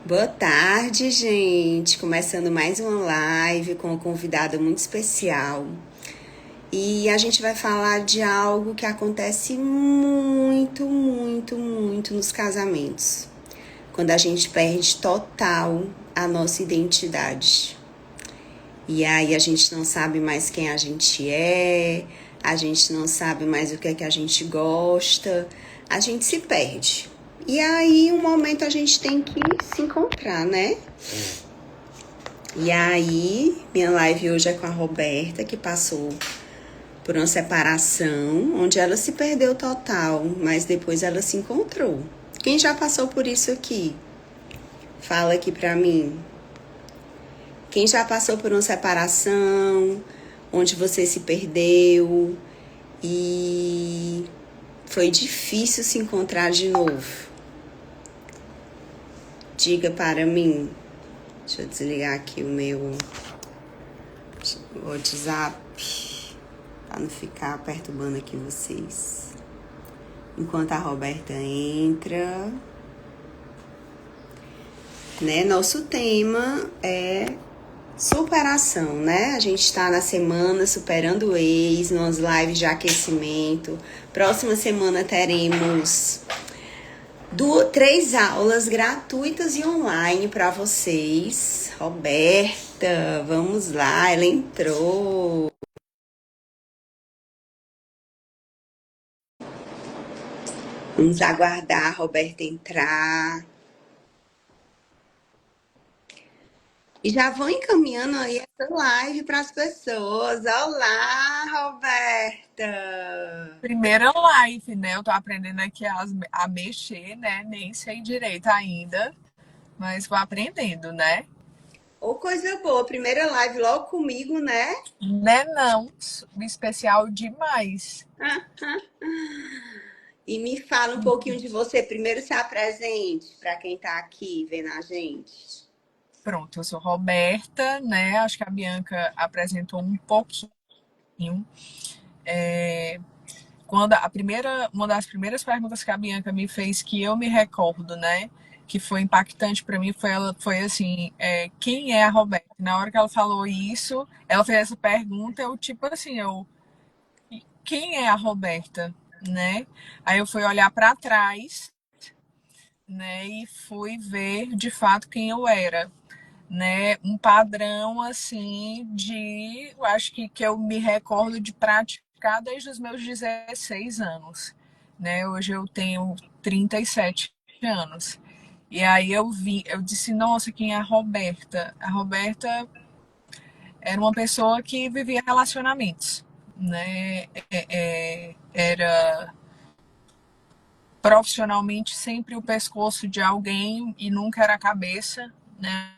Boa tarde, gente. Começando mais uma live com uma convidada muito especial. E a gente vai falar de algo que acontece muito, muito, muito nos casamentos. Quando a gente perde total a nossa identidade. E aí a gente não sabe mais quem a gente é, a gente não sabe mais o que é que a gente gosta, a gente se perde. E aí, um momento a gente tem que se encontrar, né? E aí, minha live hoje é com a Roberta, que passou por uma separação, onde ela se perdeu total, mas depois ela se encontrou. Quem já passou por isso aqui? Fala aqui pra mim. Quem já passou por uma separação, onde você se perdeu e foi difícil se encontrar de novo? Diga para mim. Deixa eu desligar aqui o meu WhatsApp para não ficar perturbando aqui vocês. Enquanto a Roberta entra, né? Nosso tema é superação, né? A gente está na semana superando o ex, nas lives de aquecimento. Próxima semana teremos 3 aulas gratuitas e online para vocês. Roberta, vamos lá, ela entrou. Vamos aguardar a Roberta entrar. E já vão encaminhando aí essa live para as pessoas. Olá, Roberta! Primeira live, né? Eu tô aprendendo aqui a mexer, né? Nem sei direito ainda, mas vou aprendendo, né? Ô, coisa boa, primeira live logo comigo, né? Né não, especial demais. E me fala um pouquinho de você. Primeiro se apresente para quem tá aqui vendo a gente. Pronto, eu sou Roberta, né? Acho que a Bianca apresentou um pouquinho. Quando uma das primeiras perguntas que a Bianca me fez, que eu me recordo, né? Que foi impactante para mim, foi assim, quem é a Roberta? Na hora que ela falou isso, ela fez essa pergunta, eu tipo assim, quem é a Roberta, né? Aí eu fui olhar para trás, né, e fui ver de fato quem eu era, né? Um padrão assim eu acho que eu me recordo de praticar desde os meus 16 anos, né? Hoje eu tenho 37 anos. E aí eu disse, nossa, quem é a Roberta? A Roberta era uma pessoa que vivia relacionamentos, né? Era profissionalmente sempre o pescoço de alguém e nunca era a cabeça, né?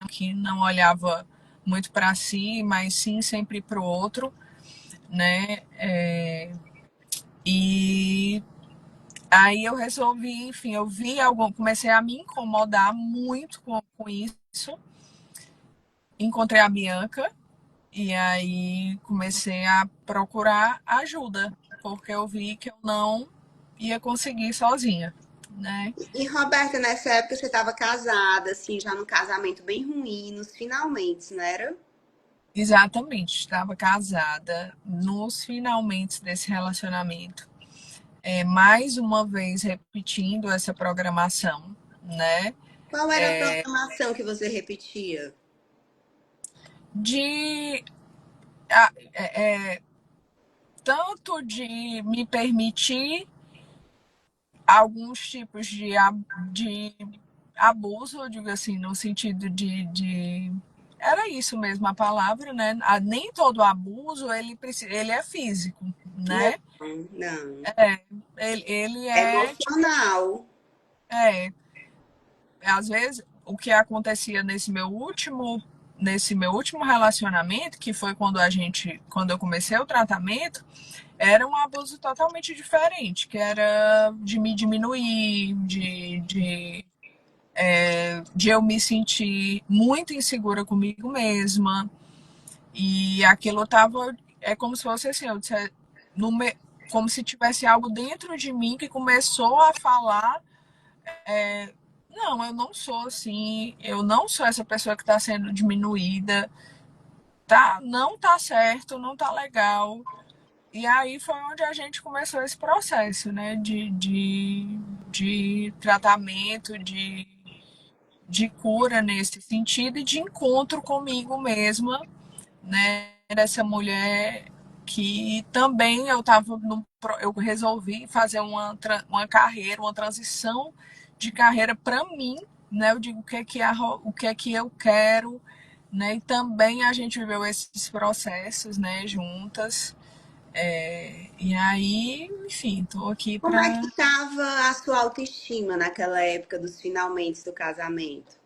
Que não olhava muito para si, mas sim sempre para o outro, né? E aí eu resolvi, enfim, eu vi algo, comecei a me incomodar muito com isso. Encontrei a Bianca e aí comecei a procurar ajuda, porque eu vi que eu não ia conseguir sozinha, né? E Roberta, nessa época você estava casada, assim, já num casamento bem ruim, nos finalmente, não era? Exatamente, estava casada nos finalmente desse relacionamento. Mais uma vez repetindo essa programação, né? Qual era a programação que você repetia? De tanto de me permitir alguns tipos de abuso, eu digo assim, no sentido era isso mesmo a palavra, né? Nem todo abuso ele é físico, Não, né? não. Ele é tipo, Emocional. é, às vezes o que acontecia nesse meu último relacionamento, que foi quando eu comecei o tratamento, era um abuso totalmente diferente, que era de me diminuir, de eu me sentir muito insegura comigo mesma. E aquilo tava. É como se fosse assim, eu disse, no me, como se tivesse algo dentro de mim que começou a falar Não, eu não sou assim, eu não sou essa pessoa que está sendo diminuída, tá? Não tá certo, não tá legal. E aí foi onde a gente começou esse processo, né? De tratamento, de cura nesse sentido e de encontro comigo mesma, né? Dessa mulher que também eu resolvi fazer uma carreira, uma transição de carreira para mim, né? Eu digo o que é que eu quero, né? E também a gente viveu esses processos, né? Juntas. E aí, enfim, tô aqui Como é que para. estava a sua autoestima naquela época dos finalmente do casamento?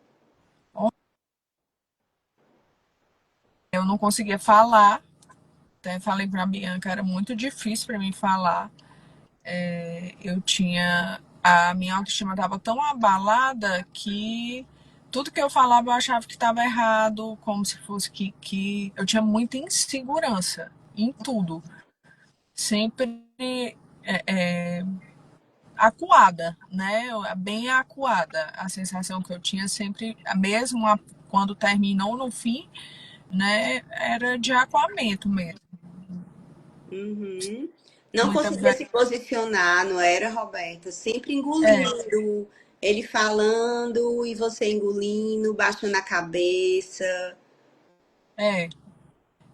Eu não conseguia falar, até falei para a Bianca, era muito difícil para mim falar. Eu tinha. A minha autoestima estava tão abalada que tudo que eu falava eu achava que estava errado, como se fosse que eu tinha muita insegurança em tudo. Sempre acuada, né? Bem acuada. A sensação que eu tinha sempre, mesmo quando terminou no fim, né? Era de acuamento mesmo. Uhum. Não Muita conseguia ve- se posicionar, não era, Roberta? Sempre É, engolindo, ele falando e você engolindo, baixando a cabeça. é.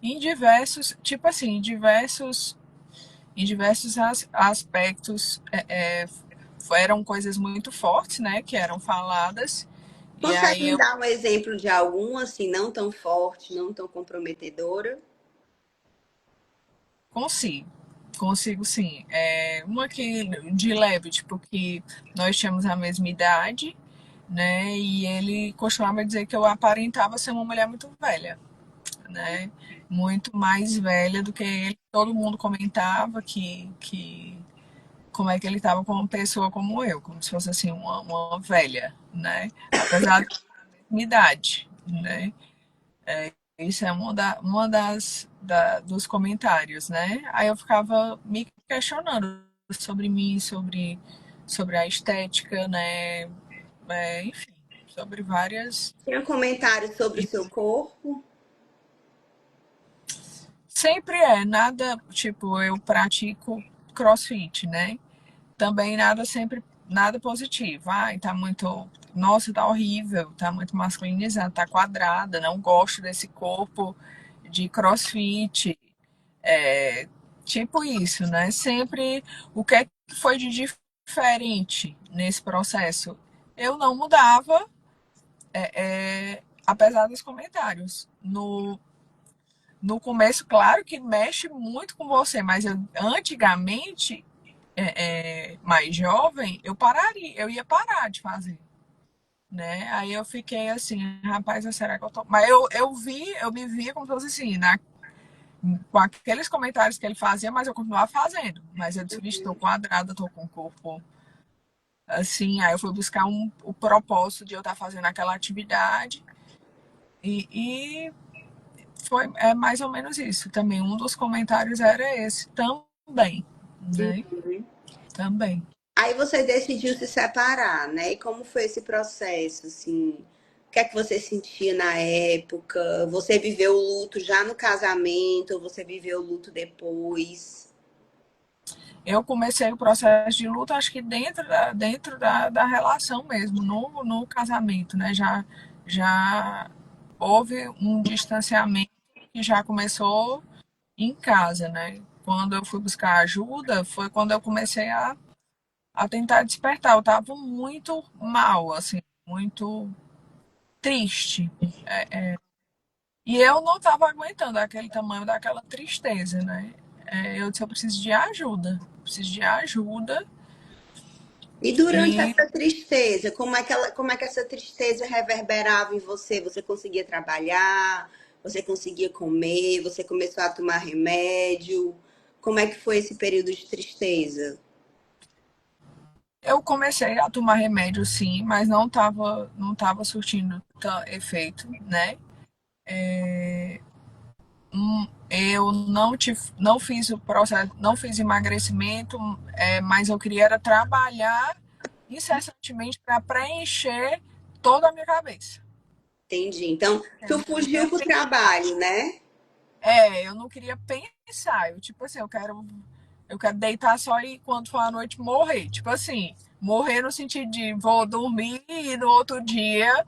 Em diversos, tipo assim, em diversos aspectos, eram coisas muito fortes, né? Que eram faladas. E Consegue aí me eu dar um exemplo de algum, assim, não tão forte, não tão comprometedora? consigo. Consigo sim. Uma que de leve, tipo, que nós tínhamos a mesma idade, né? E ele costumava dizer que eu aparentava ser uma mulher muito velha, né? Muito mais velha do que ele. Todo mundo comentava que como é que ele estava com uma pessoa como eu, como se fosse assim uma velha, né? Apesar da minha idade, né? Isso é dos comentários, né? Aí eu ficava me questionando sobre mim, sobre a estética, né? Enfim, sobre várias. Tinha comentários sobre o seu corpo? Sempre nada, tipo, eu pratico CrossFit, né? Também nada positivo. Ai, tá muito. Nossa, tá horrível, tá muito masculinizado, tá quadrada, não gosto desse corpo de CrossFit. É, tipo isso, né? Sempre o que é que foi de diferente nesse processo? Eu não mudava, apesar dos comentários. No começo, claro que mexe muito com você, mas antigamente, mais jovem, eu ia parar de fazer, né? Aí eu fiquei assim, rapaz, será que eu tô. Mas eu me via como se fosse assim, com aqueles comentários que ele fazia, mas eu continuava fazendo. Mas eu disse, vixe, tô quadrada, tô com o corpo assim. Aí eu fui buscar o propósito de eu estar fazendo aquela atividade. E foi mais ou menos isso também. Um dos comentários era esse também, né? Uhum. Também. Aí você decidiu se separar, né? E como foi esse processo, assim? O que é que você sentia na época? Você viveu o luto já no casamento ou você viveu o luto depois? Eu comecei o processo de luto, acho que dentro da relação mesmo, no casamento, né? Já houve um distanciamento que já começou em casa, né? Quando eu fui buscar ajuda, foi quando eu comecei a tentar despertar. Eu estava muito mal, assim, muito triste. E eu não estava aguentando aquele tamanho daquela tristeza, né? Eu disse, eu preciso de ajuda. Preciso de ajuda. E durante E essa tristeza, como é que essa tristeza reverberava em você? Você conseguia trabalhar? Você conseguia comer? Você começou a tomar remédio? Como é que foi esse período de tristeza? eu comecei a tomar remédio, sim, mas não tava surtindo efeito, né? Eu não fiz o processo, não fiz emagrecimento, mas eu queria era trabalhar incessantemente para preencher toda a minha cabeça. Entendi. Então, tu Entendeu? fugiu pro trabalho, né? Eu não queria pensar. Eu, tipo assim, eu quero deitar só e quando for a noite morrer. Tipo assim, morrer no sentido de vou dormir e no outro dia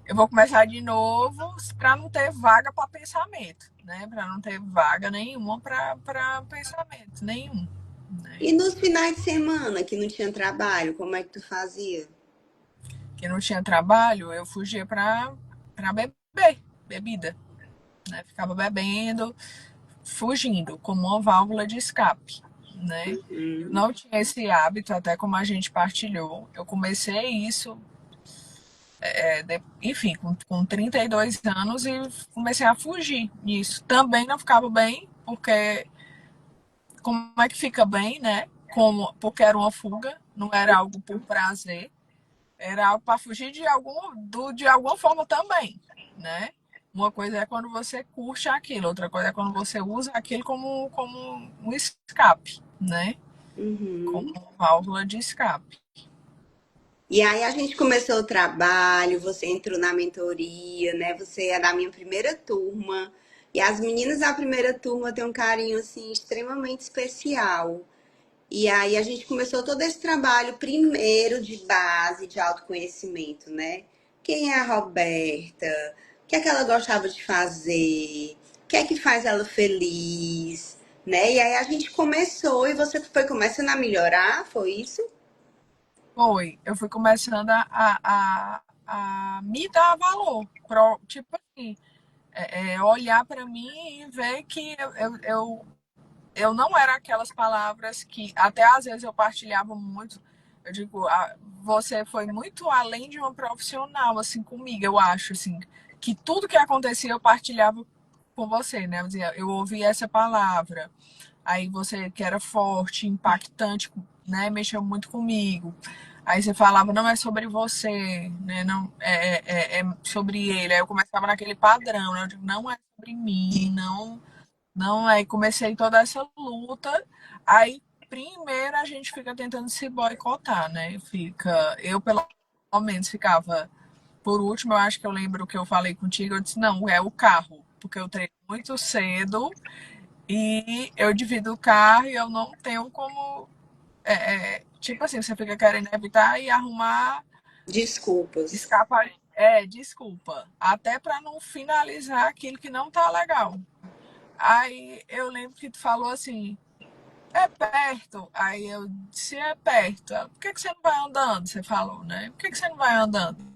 eu vou começar de novo para não ter vaga para pensamento, né? Para não ter vaga nenhuma para pensamento, nenhum, né? E nos finais de semana que não tinha trabalho, como é que tu fazia? Que não tinha trabalho, eu fugia para beber, bebida, né? Ficava bebendo, fugindo, como uma válvula de escape, né? Eu Uhum. não tinha esse hábito, até como a gente partilhou. Eu comecei isso, enfim, com 32 anos e comecei a fugir nisso. Também não ficava bem, porque como é que fica bem, né? Como, porque era uma fuga, não era algo por prazer, era algo para fugir de alguma forma também, né? Uma coisa é quando você curte aquilo, outra coisa é quando você usa aquilo como um escape, né? Como Uhum. uma válvula de escape. E aí a gente começou o trabalho, você entrou na mentoria, né? Você é da minha primeira turma. E as meninas da primeira turma têm um carinho assim extremamente especial. E aí a gente começou todo esse trabalho primeiro de base, de autoconhecimento, né? Quem é a Roberta? O que é que ela gostava de fazer? O que é que faz ela feliz? Né? E aí a gente começou e você foi começando a melhorar, foi isso? Foi, eu fui começando a me dar valor. Tipo assim, olhar para mim e ver que eu não era aquelas palavras que até às vezes eu partilhava muito. Eu digo, você foi muito além de uma profissional, assim, comigo, eu acho, assim, que tudo que acontecia eu partilhava com você, né? Eu dizia, eu ouvi essa palavra, aí você que era forte, impactante, né? Mexeu muito comigo. Aí você falava, não é sobre você, né? Não, é sobre ele. Aí eu começava naquele padrão, né? Eu digo, não é sobre mim, não, aí comecei toda essa luta. Aí, primeiro, a gente fica tentando se boicotar, né? Eu pelo menos ficava. Por último, eu acho que eu lembro que eu falei contigo, eu disse, não, é o carro, porque eu treino muito cedo e eu divido o carro e eu não tenho como. Tipo assim, você fica querendo evitar e arrumar, Desculpas. escapar. Desculpa. Até para não finalizar aquilo que não tá legal. Aí eu lembro que tu falou assim, é perto. Aí eu disse, é perto. Por que você não vai andando? Você falou, né? Por que você não vai andando?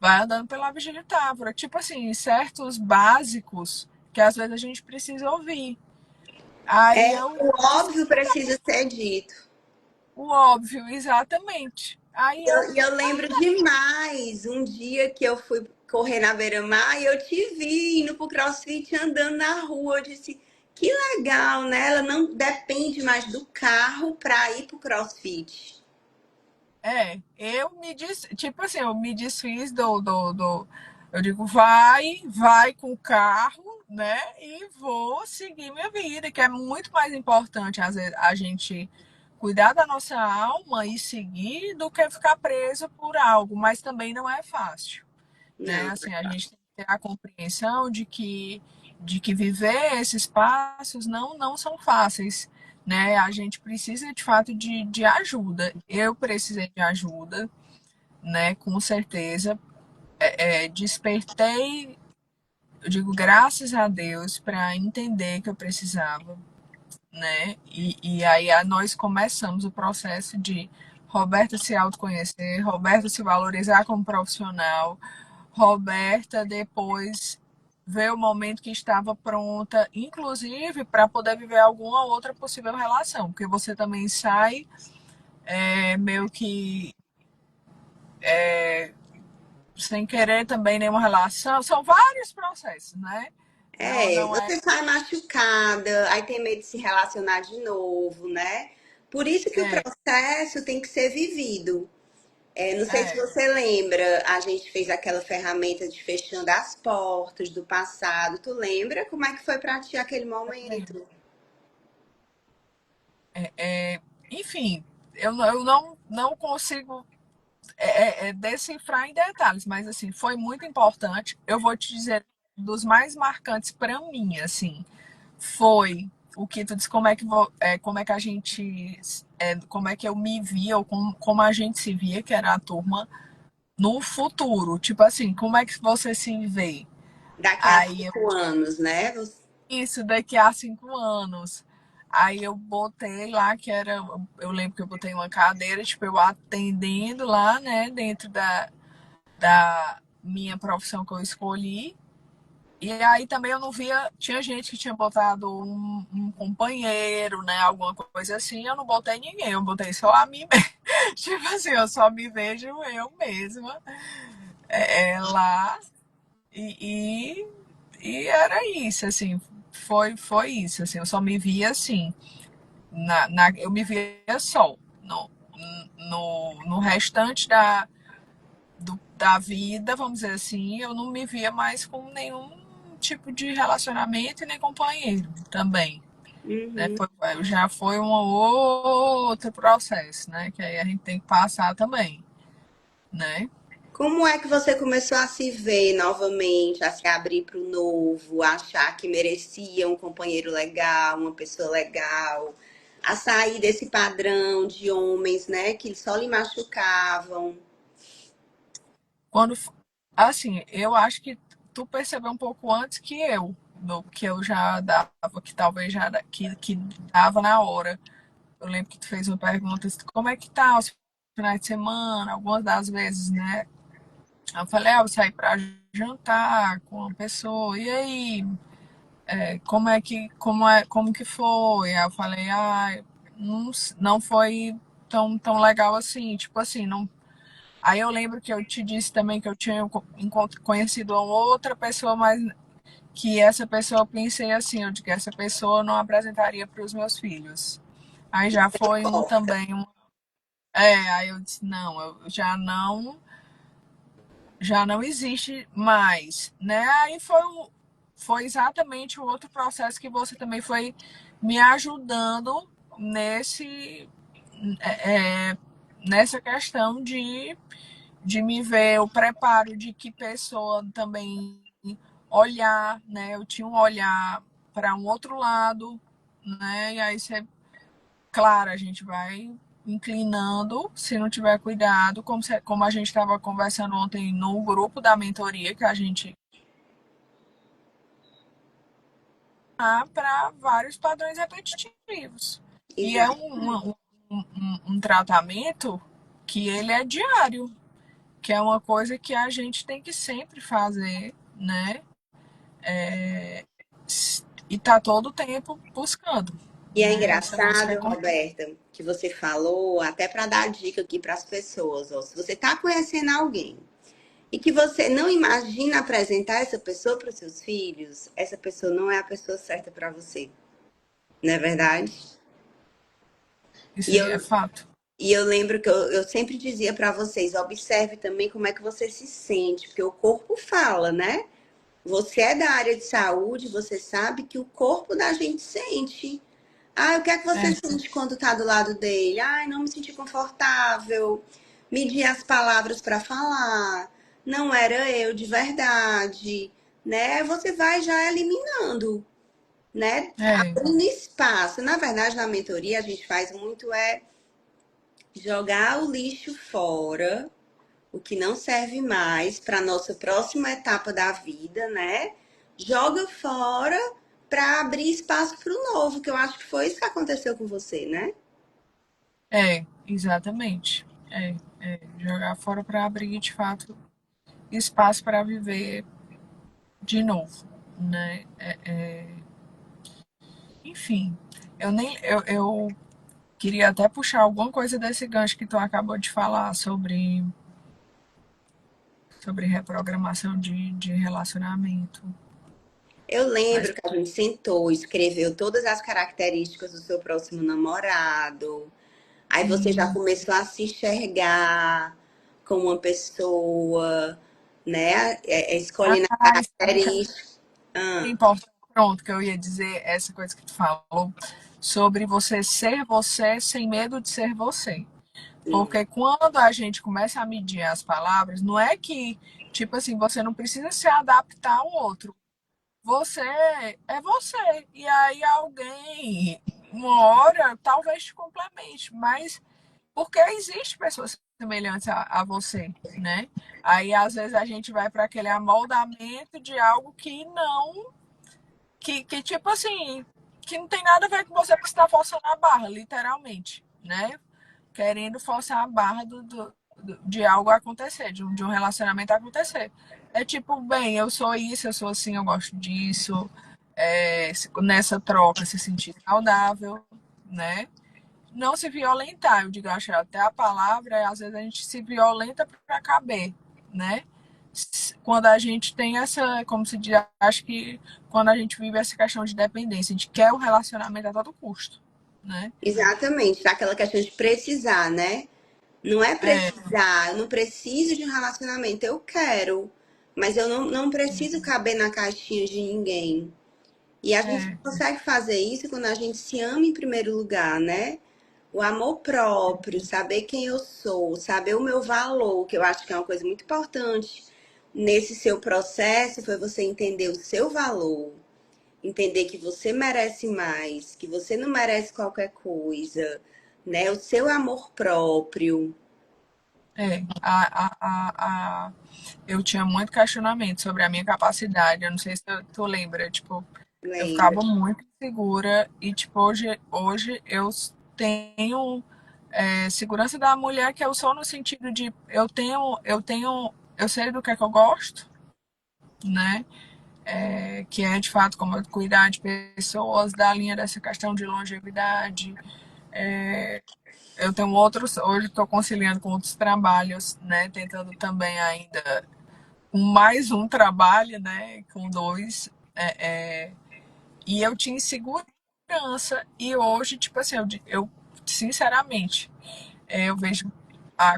Vai andando pela Vigília Távora. Tipo assim, certos básicos que às vezes a gente precisa ouvir. Aí É, eu o disse, óbvio precisa ser dito. o óbvio, exatamente. Aí eu, E eu lembro demais um dia que eu fui correr na beira-mar e eu te vi indo pro CrossFit andando na rua. Eu disse, que legal, né? Ela não depende mais do carro para ir pro CrossFit. eu me disse, tipo assim, eu me desfiz do eu digo, vai com o carro, né? E vou seguir minha vida, que é muito mais importante, às vezes, a gente cuidar da nossa alma e seguir do que ficar preso por algo, mas também não é fácil, né? Não. Assim, a gente tem que ter a compreensão de que viver esses passos não são fáceis, né? A gente precisa de fato de ajuda. Eu precisei de ajuda, né? Com certeza. Despertei, eu digo graças a Deus, para entender que eu precisava, né? E aí nós começamos o processo de Roberta se autoconhecer, Roberta se valorizar como profissional, Roberta depois ver o momento que estava pronta, inclusive para poder viver alguma outra possível relação, porque você também sai meio que sem querer também nenhuma relação, são vários processos, né? Não, É, não é. você sai machucada, aí tem medo de se relacionar de novo, né? Por isso que o É, processo tem que ser vivido. É, não sei se é, você lembra, a gente fez aquela ferramenta de fechando as portas do passado. Tu lembra como é que foi pra ti aquele lembro. momento? Enfim, eu não. não consigo decifrar em detalhes, mas assim, foi muito importante. Eu vou te dizer, dos mais marcantes para mim, assim, foi o que tu disse, como é que a gente, como é que eu me via, ou como a gente se via, que era a turma, no futuro. Tipo assim, como é que você se vê? Daqui a Aí 5 anos, né? isso daqui a 5 anos. Aí eu botei lá que era. Eu lembro que eu botei uma cadeira, tipo, eu atendendo lá, né, dentro da minha profissão que eu escolhi. E aí também eu não via. Tinha gente que tinha botado um companheiro, né? Alguma coisa assim. Eu não botei ninguém, eu botei só a mim mesma. Tipo assim, eu só me vejo eu mesma lá. E, e era isso, assim. Foi isso, assim. Eu só me via assim. Eu me via só. No restante da vida, vamos dizer assim, eu não me via mais com nenhum tipo de relacionamento e nem companheiro também. Né? Uhum. Já foi um outro processo, né? Que aí a gente tem que passar também, né? Como é que você começou a se ver novamente, a se abrir para o novo, a achar que merecia um companheiro legal, uma pessoa legal, a sair desse padrão de homens, né, que só lhe machucavam? Quando, assim, eu acho que tu percebeu um pouco antes que eu, que eu já dava, que talvez que dava na hora. Eu lembro que tu fez uma pergunta, como é que tá os finais de semana, algumas das vezes, né? Eu falei, eu saí pra jantar com uma pessoa, e aí, como que foi? Aí eu falei, não, não foi tão legal assim, tipo assim, não. Aí eu lembro que eu te disse também que eu tinha conhecido uma outra pessoa, mas que essa pessoa eu pensei assim, eu de que essa pessoa eu não apresentaria para os meus filhos. Aí já foi um Corta. também, aí eu disse, não, eu já não existe mais, né? Aí foi exatamente o outro processo que você também foi me ajudando nesse é, nessa questão de me ver, o preparo de que pessoa também olhar, né? Eu tinha um olhar para um outro lado, né? E aí você, claro, a gente vai inclinando se não tiver cuidado, como a gente estava conversando ontem no grupo da mentoria que a gente para vários padrões repetitivos. E é Exato. um tratamento que ele é diário, que é uma coisa que a gente tem que sempre fazer, né? E tá todo o tempo buscando, E é né? Essa engraçado, recompensa. Roberta, que você falou, até para dar dica aqui para as pessoas, ó, se você está conhecendo alguém e que você não imagina apresentar essa pessoa para os seus filhos, essa pessoa não é a pessoa certa para você, não é verdade? Isso E aí é eu, fato. e eu lembro que eu sempre dizia para vocês, observe também como é que você se sente, porque o corpo fala, né? Você é da área de saúde, você sabe que o corpo da gente sente. Ah, o que é que você É, sente quando tá do lado dele? Ai, não me senti confortável. Medir as palavras para falar. Não era eu de verdade, né? Você vai já eliminando, né? é, Abrindo espaço. Na verdade, na mentoria a gente faz muito jogar o lixo fora, o que não serve mais para nossa próxima etapa da vida, né? Joga fora para abrir espaço para o novo, que eu acho que foi isso que aconteceu com você, né? exatamente. Jogar fora para abrir de fato espaço para viver de novo, né? Enfim, eu queria até puxar alguma coisa desse gancho que tu acabou de falar sobre reprogramação de relacionamento. Eu Mas lembro que a gente sentou, escreveu todas as características do seu próximo namorado. Aí você já sim, começou a se enxergar como uma pessoa, né? Escolhendo as sabe que características. é importante, pronto, que eu ia dizer essa coisa que tu falou sobre você ser você sem medo de ser você. Porque quando a gente começa a medir as palavras, não é que, tipo assim, você não precisa se adaptar ao outro. Você é você. E aí alguém, uma hora, talvez te complemente, mas porque existe pessoas semelhantes a você, né? Aí às vezes a gente vai para aquele amoldamento de algo que não, que tipo assim, que não tem nada a ver com você porque você está forçando a barra, literalmente, né? Querendo forçar a barra de algo acontecer, de um relacionamento acontecer. É tipo, bem, eu sou isso, eu sou assim, eu gosto disso. Nessa troca se sentir saudável, né? Não se violentar, eu digo, acho até a palavra, às vezes a gente se violenta para caber, né? Quando a gente tem essa, como se diz, acho que quando a gente vive essa questão de dependência, a gente quer o relacionamento a todo custo, né? Exatamente, tá aquela questão de precisar, né? Não é É, precisar, eu não preciso de um relacionamento, eu quero, mas eu não preciso caber na caixinha de ninguém. E a gente é, consegue fazer isso quando a gente se ama em primeiro lugar, né? O amor próprio, saber quem eu sou, saber o meu valor, que eu acho que é uma coisa muito importante nesse seu processo, foi você entender o seu valor, entender que você merece mais, que você não merece qualquer coisa, né? O seu amor próprio, é. Eu tinha muito questionamento sobre a minha capacidade. Eu não sei se tu lembra, tipo, eu lembra? ficava muito insegura e, tipo, hoje eu tenho segurança da mulher que eu sou no sentido de eu sei do que eu gosto, né? Que é de fato como eu cuidar de pessoas, da linha dessa questão de longevidade. Eu tenho outros, hoje estou conciliando com outros trabalhos, né? Tentando também ainda com mais um trabalho, né? Com dois. E eu tinha insegurança. E hoje, tipo assim, eu sinceramente, eu vejo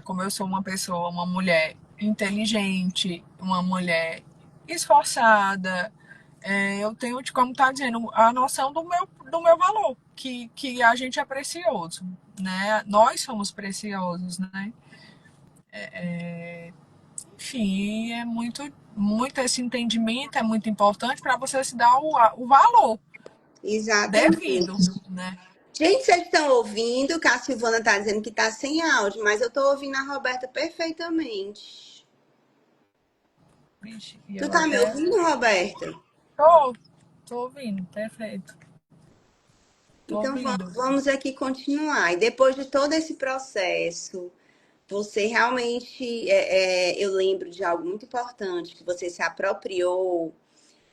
como eu sou uma pessoa, uma mulher inteligente, uma mulher esforçada. Eu tenho, como tá dizendo, a noção do meu valor, que a gente é precioso, né? Nós somos preciosos, né? Enfim, é muito esse entendimento é muito importante para você se dar o valor devido, Exatamente. né? Gente, vocês estão ouvindo? Que a Silvana tá dizendo que tá sem áudio, mas eu tô ouvindo a Roberta perfeitamente. Vixe, e Tu eu tá me até ouvindo, Roberta? tô, tô ouvindo, perfeito. Tô Então ouvindo. vamos aqui continuar. E depois de todo esse processo, você realmente, eu lembro de algo muito importante, que você se apropriou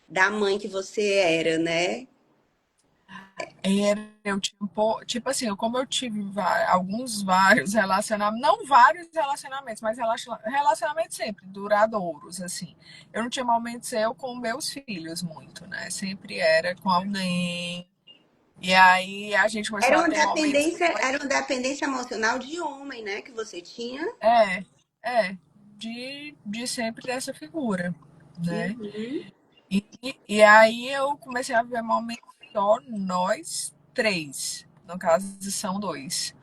da mãe que você era, né? Eu tipo assim, como eu tive vários relacionamentos, não vários relacionamentos, mas relacionamentos sempre duradouros, assim. Eu não tinha momentos eu com meus filhos muito, né? Sempre era com alguém. E aí a gente começou a ter momentos. Era uma dependência emocional de homem, né, que você tinha. É, de sempre dessa figura, né? Uhum. E aí eu comecei a ver momentos só nós três. No caso, são dois.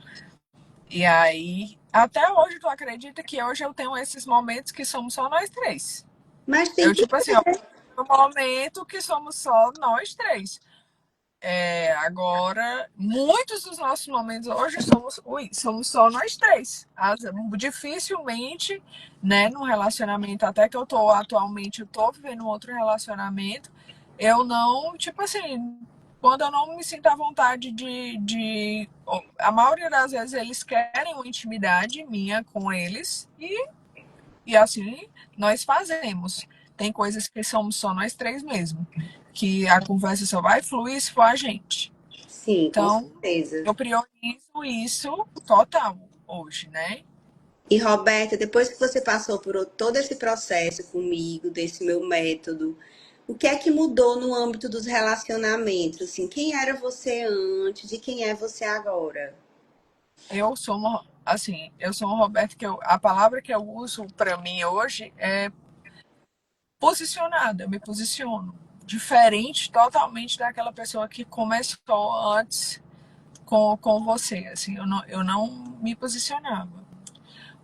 E aí, até hoje, tu acredita que hoje eu tenho esses momentos que somos só nós três? Mas tem Eu, que tipo assim, ó, um momento que somos só nós três. Agora, muitos dos nossos momentos hoje somos só nós três. Dificilmente, né, num relacionamento, até que eu tô vivendo um outro relacionamento, eu não, tipo assim, quando eu não me sinto à vontade a maioria das vezes eles querem uma intimidade minha com eles e assim nós fazemos. Tem coisas que somos só nós três mesmo, que a conversa só vai fluir se for a gente. sim, com Então, certeza. eu priorizo isso total hoje, né? E Roberta, depois que você passou por todo esse processo comigo, desse meu método, o que é que mudou no âmbito dos relacionamentos? Assim, quem era você antes e quem é você agora? Eu sou uma Roberta a palavra que eu uso para mim hoje é posicionada, eu me posiciono. Diferente totalmente daquela pessoa que começou antes com você, assim, eu não me posicionava.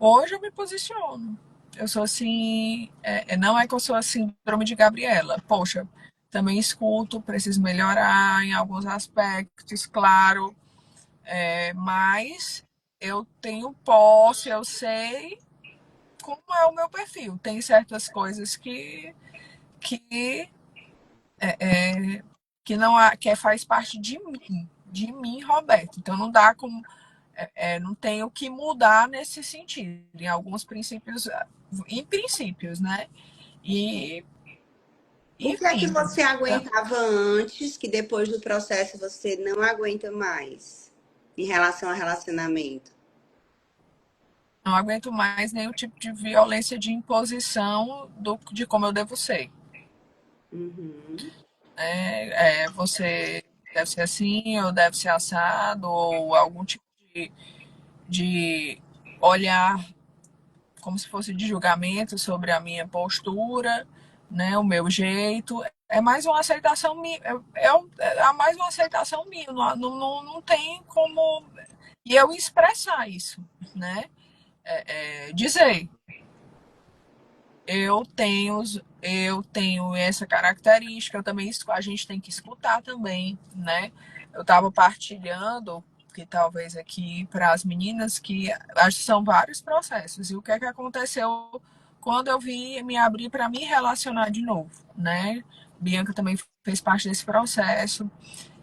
Hoje eu me posiciono. Eu sou assim, não é que eu sou a síndrome de Gabriela. Poxa, também escuto, preciso melhorar em alguns aspectos, claro, mas eu tenho posse, eu sei como é o meu perfil. Tem certas coisas que, que não há, que faz parte de mim, Roberto. Então não dá como, não tenho que mudar nesse sentido, em alguns princípios, em princípios, né? E, O que é que enfim, você aguentava antes, que depois do processo você não aguenta mais em relação ao relacionamento? não aguento mais nenhum tipo de violência de imposição de como eu devo ser. Uhum. Você deve ser assim, ou deve ser assado, ou algum tipo de olhar como se fosse de julgamento sobre a minha postura, né, o meu jeito. É mais uma aceitação minha, mais uma aceitação minha, não tem como e eu expressar isso, né? Dizer, eu tenho essa característica, eu também a gente tem que escutar também, né? Eu estava partilhando que talvez aqui para as meninas que acho que são vários processos. E o que é que aconteceu quando eu vi me abrir para me relacionar de novo, né? Bianca também fez parte desse processo.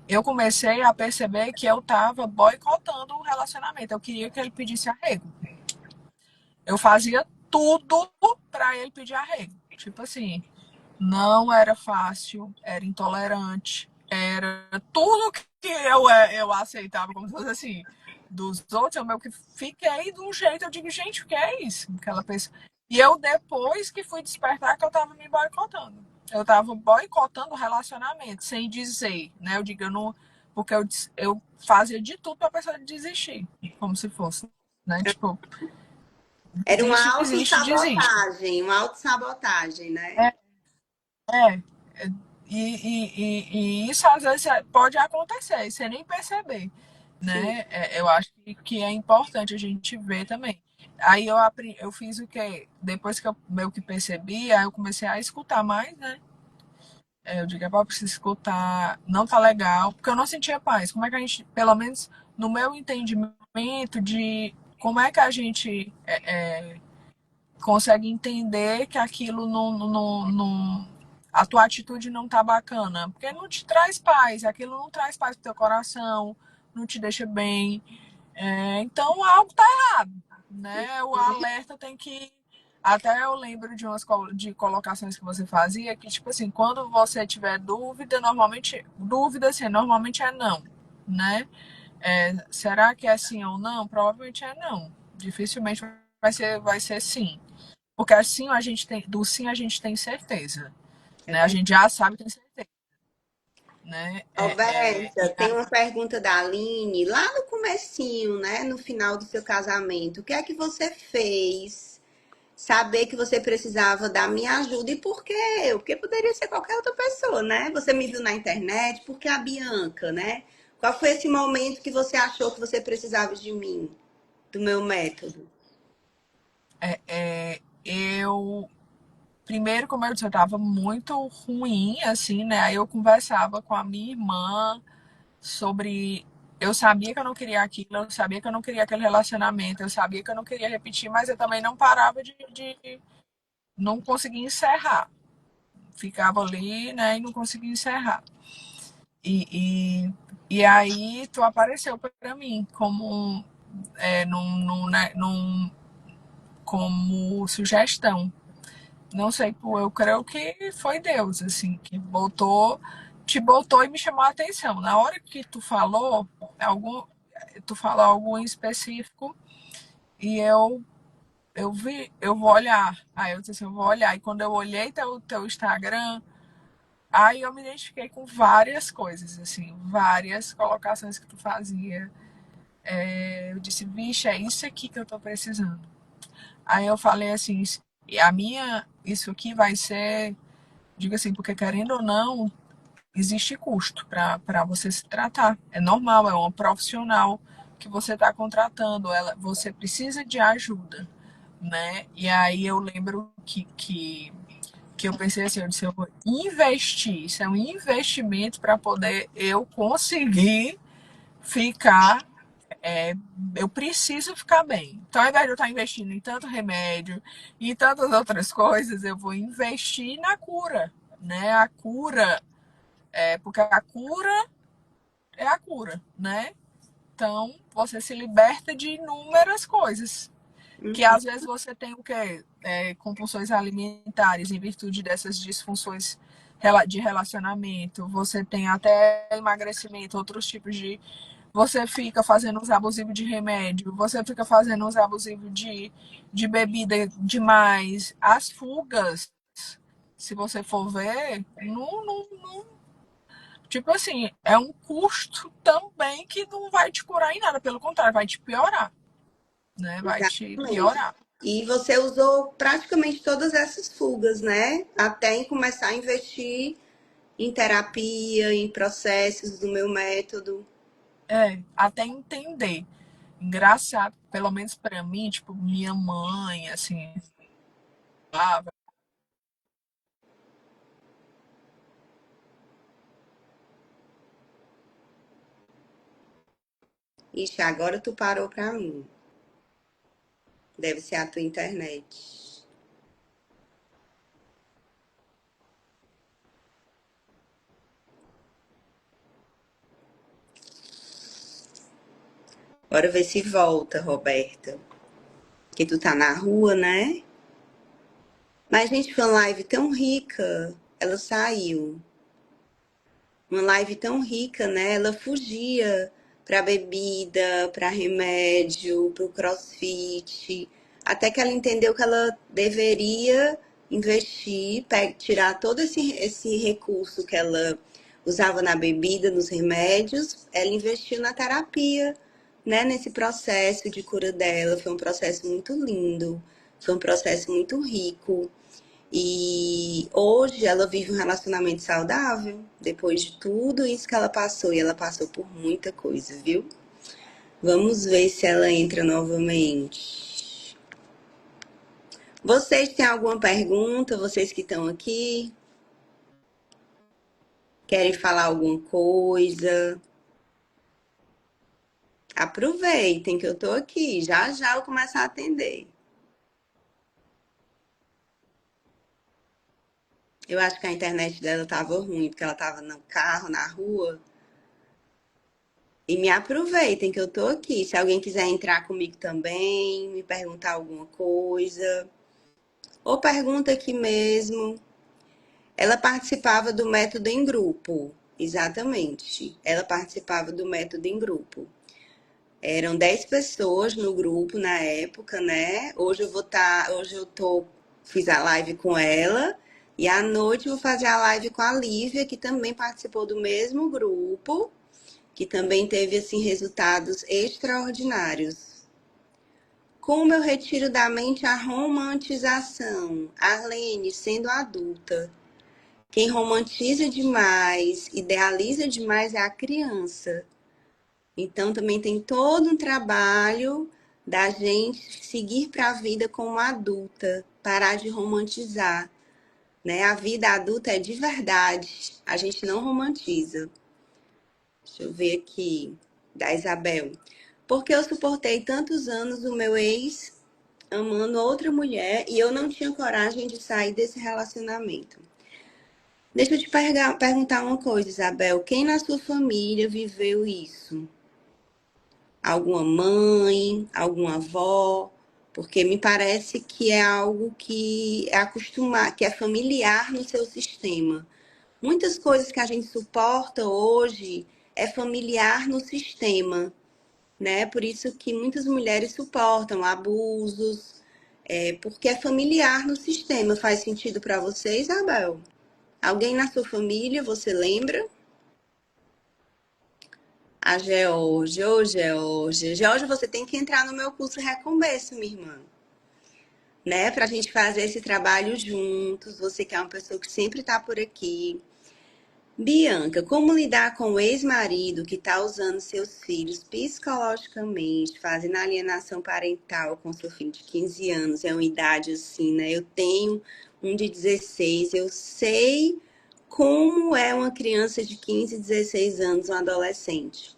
Eu comecei a perceber que eu estava boicotando o relacionamento. Eu queria que ele pedisse arrego. Eu fazia tudo para ele pedir arrego. Tipo assim, não era fácil, era intolerante, era tudo que eu aceitava como se fosse assim. Dos outros, eu meio que fiquei de um jeito, eu digo, gente, o que é isso? Aquela pessoa. E eu, depois que fui despertar, que eu tava me boicotando. Eu tava boicotando o relacionamento, sem dizer, né? Eu digo, eu não. Porque eu fazia de tudo pra pessoa desistir, como se fosse, né? Tipo, Era desiste, desiste, desiste. uma autossabotagem, né? É, é. E isso às vezes pode acontecer, e você nem perceber, Sim. né? Eu acho que é importante a gente ver também. Aí eu fiz o quê? Depois que eu meio que percebi, aí eu comecei a escutar mais, né? Eu digo, eu preciso escutar, não tá legal, porque eu não sentia paz. Como é que a gente, pelo menos no meu entendimento de como é que a gente consegue entender que aquilo a tua atitude não tá bacana, porque não te traz paz, aquilo não traz paz pro teu coração, não te deixa bem. Então algo tá errado, né? O alerta tem que. Até eu lembro de umas de colocações que você fazia, que tipo assim, quando você tiver dúvida, dúvida assim, normalmente é não, né? Será que é sim ou não? Provavelmente é não. Dificilmente vai ser sim. Porque assim do sim a gente tem certeza, É né? A verdade. gente já sabe, tem certeza, né? Roberta, tem uma pergunta da Aline, lá no comecinho, né? No final do seu casamento. O que é que você fez? Saber que você precisava da minha ajuda e por quê? Porque poderia ser qualquer outra pessoa, né? Você me viu na internet, por que a Bianca, né? Qual foi esse momento que você achou que você precisava de mim, do meu método? Eu primeiro, como eu disse, eu tava muito ruim, assim, né? Aí eu conversava com a minha irmã sobre. Eu sabia que eu não queria aquilo, eu sabia que eu não queria aquele relacionamento, eu sabia que eu não queria repetir, mas eu também não parava não conseguia encerrar. Ficava ali, né, e não conseguia encerrar. E, e aí tu apareceu para mim como, como sugestão. Não sei, eu creio que foi Deus, assim, que te botou e me chamou a atenção. Na hora que algum, tu falou algo em específico e eu vi, eu vou olhar. Aí eu disse assim, eu vou olhar. E quando eu olhei teu Instagram, aí eu me identifiquei com várias coisas, assim, várias colocações que tu fazia. Eu disse, vixe, é isso aqui que eu tô precisando. Aí eu falei assim, isso aqui vai ser, diga assim, porque querendo ou não, existe custo para você se tratar. É normal, é uma profissional que você está contratando, você precisa de ajuda. né? E aí eu lembro que eu pensei assim, eu disse, eu vou investir, isso é um investimento para poder eu conseguir ficar, é, eu preciso ficar bem. Então, ao invés de eu estar investindo em tanto remédio e em tantas outras coisas, eu vou investir na cura, né? A cura, porque a cura é a cura, né? Então, você se liberta de inúmeras coisas. Que Uhum. às vezes você tem o quê? Compulsões alimentares em virtude dessas disfunções de relacionamento. Você tem até emagrecimento, outros tipos de. Você fica fazendo uso abusivo de remédio, você fica fazendo uso abusivo de bebida demais. As fugas, se você for ver, tipo assim, é um custo também que não vai te curar em nada, pelo contrário, vai te piorar, né? Vai te Exatamente. piorar. E você usou praticamente todas essas fugas, né? Até em começar a investir em terapia, em processos do meu método. Até entender. Engraçado, pelo menos pra mim, tipo, minha mãe, assim, falava, Ixi, agora tu parou pra mim. Deve ser a tua internet. Bora ver se volta, Roberta. Que tu tá na rua, né? Mas, gente, foi uma live tão rica. Ela saiu. Uma live tão rica, né? Ela fugia pra bebida, pra remédio, pro crossfit. Até que ela entendeu que ela deveria investir, tirar todo esse recurso que ela usava na bebida, nos remédios, ela investiu na terapia, né? Nesse processo de cura dela. Foi um processo muito lindo, foi um processo muito rico. E hoje ela vive um relacionamento saudável, depois de tudo isso que ela passou, e ela passou por muita coisa, viu? Vamos ver se ela entra novamente. Vocês têm alguma pergunta? Vocês que estão aqui, querem falar alguma coisa? Aproveitem que eu tô aqui, já já eu começo a atender. Eu acho que a internet dela tava ruim, porque ela tava no carro, na rua. E me aproveitem que eu tô aqui. Se alguém quiser entrar comigo também, me perguntar alguma coisa, ou pergunta aqui mesmo. Ela participava do método em grupo, exatamente. Ela participava do método em grupo. Eram 10 pessoas no grupo na época, né? Hoje eu tô, fiz a live com ela. E à noite eu vou fazer a live com a Lívia, que também participou do mesmo grupo, que também teve assim resultados extraordinários. Como eu retiro da mente a romantização? Arlene, sendo adulta, quem romantiza demais, idealiza demais é a criança. Então também tem todo um trabalho da gente seguir para a vida como adulta, parar de romantizar, né? A vida adulta é de verdade, a gente não romantiza. Deixa eu ver aqui, da Isabel. Porque eu suportei tantos anos o meu ex amando outra mulher e eu não tinha coragem de sair desse relacionamento. Deixa eu te perguntar uma coisa, Isabel. Quem na sua família viveu isso? Alguma mãe, alguma avó? Porque me parece que é algo que é acostumar, que é familiar no seu sistema. Muitas coisas que a gente suporta hoje é familiar no sistema, né? Por isso que muitas mulheres suportam abusos, porque é familiar no sistema. Faz sentido para você, Isabel? Alguém na sua família, você lembra? A Georgia, ô Georgia. Georgia, você tem que entrar no meu curso Recomeço, minha irmã. Né? Pra gente fazer esse trabalho juntos. Você que é uma pessoa que sempre tá por aqui. Bianca, como lidar com o ex-marido que está usando seus filhos psicologicamente, fazendo alienação parental com seu filho de 15 anos? É uma idade assim, né? Eu tenho um de 16, eu sei como é uma criança de 15, 16 anos, um adolescente.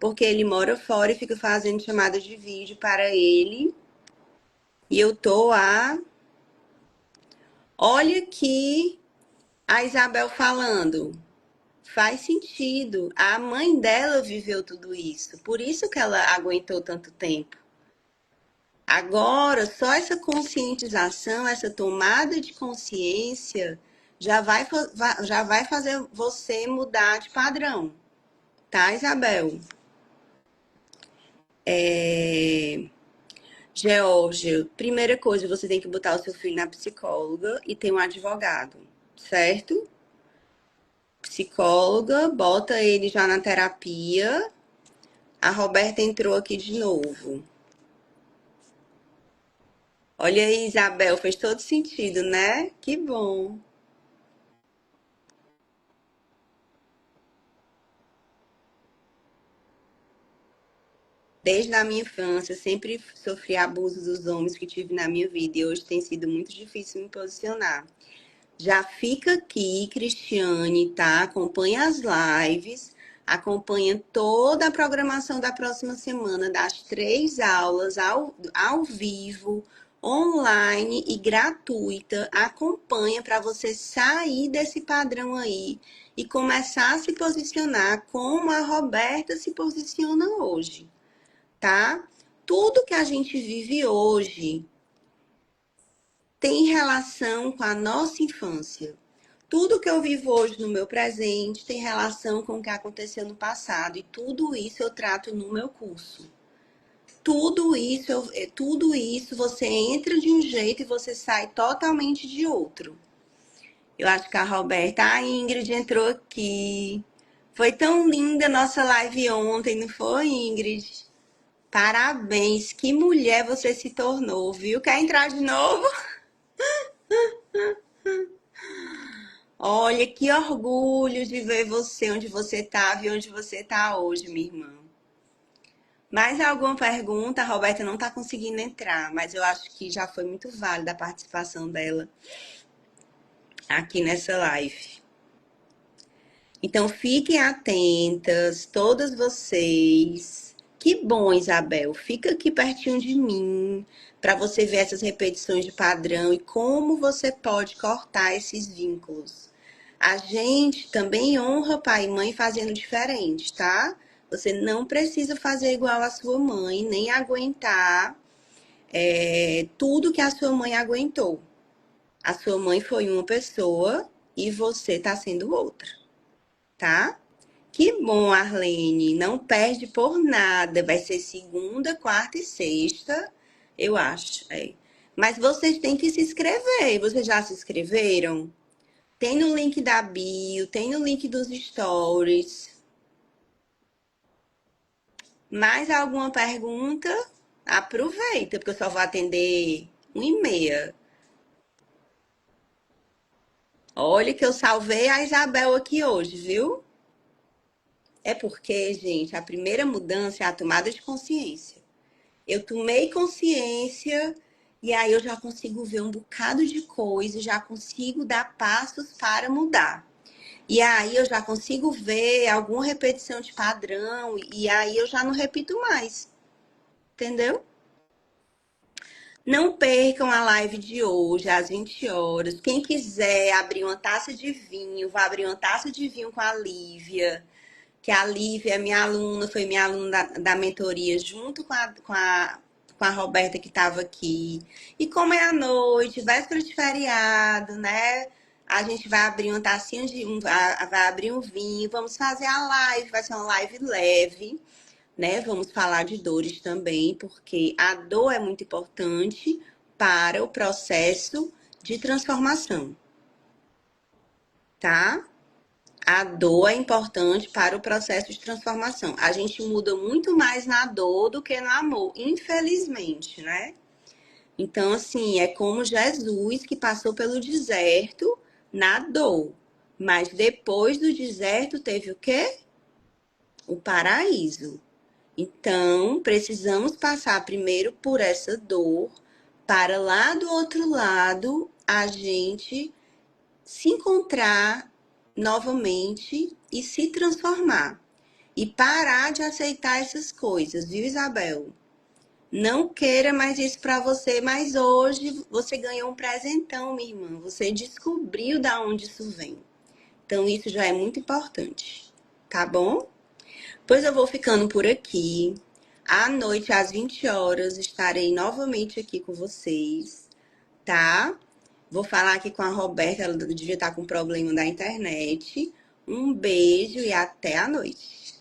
Porque ele mora fora e fica fazendo chamada de vídeo para ele. E eu tô a. Olha aqui a Isabel falando. Faz sentido. A mãe dela viveu tudo isso. Por isso que ela aguentou tanto tempo. Agora, só essa conscientização, essa tomada de consciência já vai fazer você mudar de padrão. Tá, Isabel? Georgia, primeira coisa, você tem que botar o seu filho na psicóloga e tem um advogado, certo? Psicóloga, bota ele já na terapia. A Roberta entrou aqui de novo. Olha aí, Isabel, fez todo sentido, né? Que bom. Desde a minha infância, sempre sofri abuso dos homens que tive na minha vida e hoje tem sido muito difícil me posicionar. Já fica aqui, Cristiane, tá? Acompanha as lives, acompanha toda a programação da próxima semana, das 3 aulas ao vivo, online e gratuita. Acompanha para você sair desse padrão aí e começar a se posicionar como a Roberta se posiciona hoje, tá? Tudo que a gente vive hoje tem relação com a nossa infância. Tudo que eu vivo hoje no meu presente tem relação com o que aconteceu no passado. E tudo isso eu trato no meu curso. Tudo isso você entra de um jeito e você sai totalmente de outro. Eu acho que a Roberta, a Ingrid entrou aqui. Foi tão linda a nossa live ontem, não foi, Ingrid? Parabéns, que mulher você se tornou, viu? Quer entrar de novo? Olha, que orgulho de ver você onde você estava e onde você está hoje, minha irmã. Mais alguma pergunta? A Roberta não está conseguindo entrar, mas eu acho que já foi muito válida a participação dela aqui nessa live. Então, fiquem atentas, todas vocês. Que bom, Isabel. Fica aqui pertinho de mim para você ver essas repetições de padrão e como você pode cortar esses vínculos. A gente também honra pai e mãe fazendo diferente, tá? Você não precisa fazer igual a sua mãe, nem aguentar tudo que a sua mãe aguentou. A sua mãe foi uma pessoa e você tá sendo outra, tá? Que bom, Arlene. Não perde por nada. Vai ser segunda, quarta e sexta, eu acho. Mas vocês têm que se inscrever. Vocês já se inscreveram? Tem no link da bio, tem no link dos stories. Mais alguma pergunta? Aproveita, porque eu só vou atender 1h30. Olha que eu salvei a Isabel aqui hoje, viu? É porque, gente, a primeira mudança é a tomada de consciência. Eu tomei consciência e aí eu já consigo ver um bocado de coisa, já consigo dar passos para mudar. E aí eu já consigo ver alguma repetição de padrão e aí eu já não repito mais. Entendeu? Não percam a live de hoje, às 20 horas. Quem quiser abrir uma taça de vinho, vai abrir uma taça de vinho com a Lívia. Que a Lívia é minha aluna, foi minha aluna da mentoria, junto com a Roberta que estava aqui. E como é a noite, véspera de feriado, né? A gente vai abrir uma tacinha vai abrir um vinho, vamos fazer a live, vai ser uma live leve, né? Vamos falar de dores também, porque a dor é muito importante para o processo de transformação, tá? A dor é importante para o processo de transformação. A gente muda muito mais na dor do que no amor, infelizmente, né? Então, assim, é como Jesus que passou pelo deserto na dor. Mas depois do deserto teve o quê? O paraíso. Então, precisamos passar primeiro por essa dor, para lá do outro lado a gente se encontrar novamente e se transformar. E parar de aceitar essas coisas, viu, Isabel? Não queira mais isso para você, mas hoje você ganhou um presentão, minha irmã. Você descobriu da onde isso vem. Então, isso já é muito importante, tá bom? Pois eu vou ficando por aqui. À noite, às 20 horas, estarei novamente aqui com vocês, tá? Vou falar aqui com a Roberta, ela devia estar com problema da internet. Um beijo e até a noite.